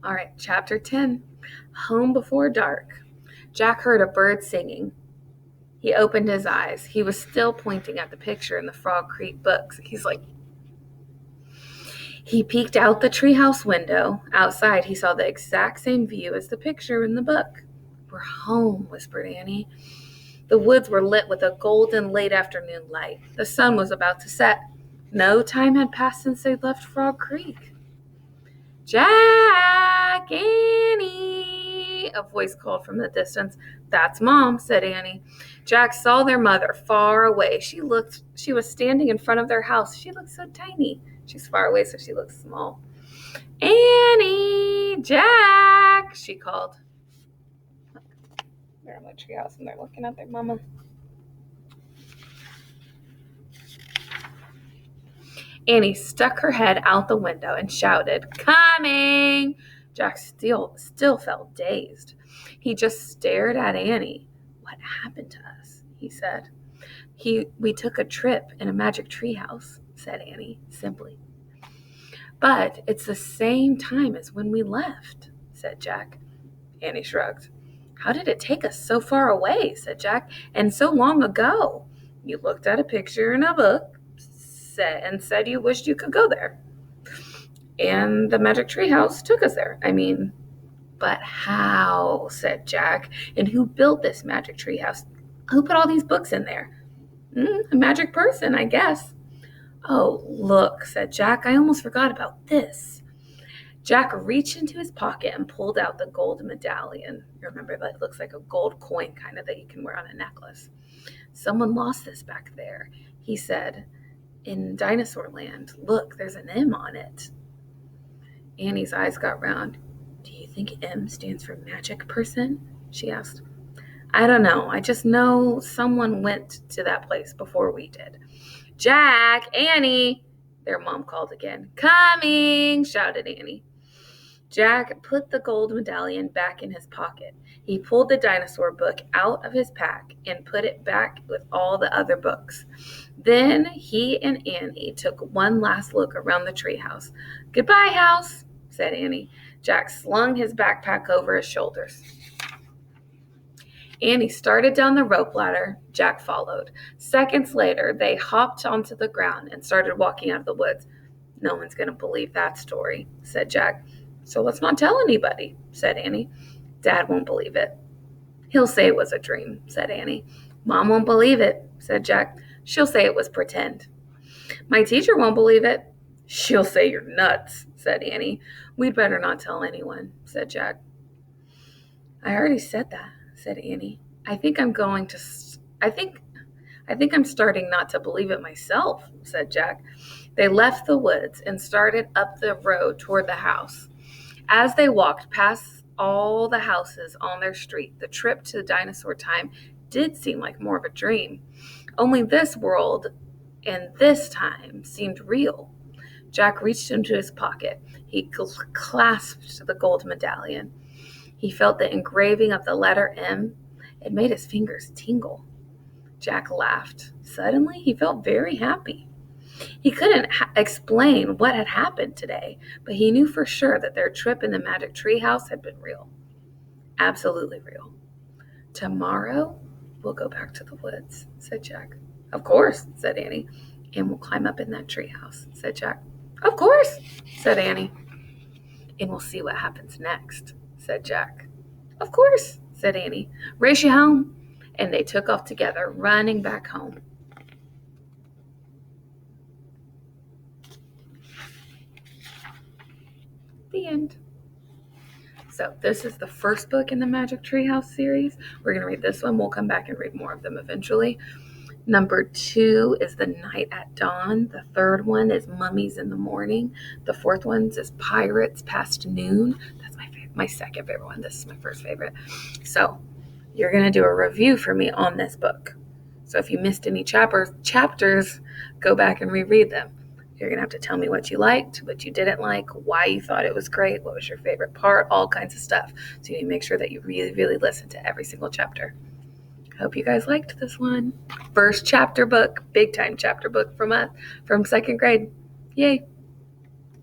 All right, chapter 10, Home Before Dark. Jack heard a bird singing. He opened his eyes. He was still pointing at the picture in the Frog Creek books. He peeked out the treehouse window. Outside, he saw the exact same view as the picture in the book. We're home, whispered Annie. The woods were lit with a golden late afternoon light. The sun was about to set. No time had passed since they left Frog Creek. Jack, Annie, a voice called from the distance. That's Mom, said Annie. Jack saw their mother far away. She was standing in front of their house. She looked so tiny. She's far away, so she looks small. Annie, Jack, she called. They're in the treehouse and they're looking at their mama. Annie stuck her head out the window and shouted, "Coming!" Jack still felt dazed. He just stared at Annie. "What happened to us?" he said. We took a trip in a magic treehouse," said Annie simply. "But it's the same time as when we left," said Jack. Annie shrugged. "How did it take us so far away?" said Jack. "And so long ago? You looked at a picture in a book and said you wished you could go there. And the magic treehouse took us there. But how?" said Jack. "And who built this magic treehouse? Who put all these books in there?" A magic person, I guess." "Oh, look," said Jack. "I almost forgot about this." Jack reached into his pocket and pulled out the gold medallion. Remember, that looks like a gold coin kind of that you can wear on a necklace. "Someone lost this back there," he said. "In Dinosaur Land. Look, there's an M on it." Annie's eyes got round. "Do you think M stands for magic person?" she asked. "I don't know. I just know someone went to that place before we did." "Jack, Annie," their mom called again. "Coming," shouted Annie. Jack put the gold medallion back in his pocket. He pulled the dinosaur book out of his pack and put it back with all the other books. Then he and Annie took one last look around the treehouse. "Goodbye, house," said Annie. Jack slung his backpack over his shoulders. Annie started down the rope ladder. Jack followed. Seconds later, they hopped onto the ground and started walking out of the woods. "No one's going to believe that story," said Jack. "So let's not tell anybody," said Annie. "Dad won't believe it." "He'll say it was a dream," said Annie. "Mom won't believe it," said Jack. "She'll say it was pretend." "My teacher won't believe it." "She'll say you're nuts," said Annie. "We'd better not tell anyone," said Jack. "I already said that," said Annie. I think I'm starting not to believe it myself," said Jack. They left the woods and started up the road toward the house. As they walked past all the houses on their street, the trip to dinosaur time did seem like more of a dream. Only this world and this time seemed real. Jack reached into his pocket. He clasped the gold medallion. He felt the engraving of the letter M. It made his fingers tingle. Jack laughed. Suddenly, he felt very happy. He couldn't explain what had happened today, but he knew for sure that their trip in the magic treehouse had been real. Absolutely real. "Tomorrow, we'll go back to the woods," said Jack. "Of course," said Annie. "And we'll climb up in that treehouse," said Jack. "Of course," said Annie. "And we'll see what happens next," said Jack. "Of course," said Annie. "Race you home." And they took off together, running back home. The end. So this is the first book in the Magic Treehouse series. We're going to read this one. We'll come back and read more of them eventually. Number 2 is The Night at Dawn. The third one is Mummies in the Morning. The fourth one is Pirates Past Noon. That's my second favorite one. This is my first favorite. So you're going to do a review for me on this book. So if you missed any chapters, go back and reread them. You're going to have to tell me what you liked, what you didn't like, why you thought it was great, what was your favorite part, all kinds of stuff. So you need to make sure that you really, really listen to every single chapter. Hope you guys liked this one. First chapter book, big time chapter book from us, from second grade. Yay.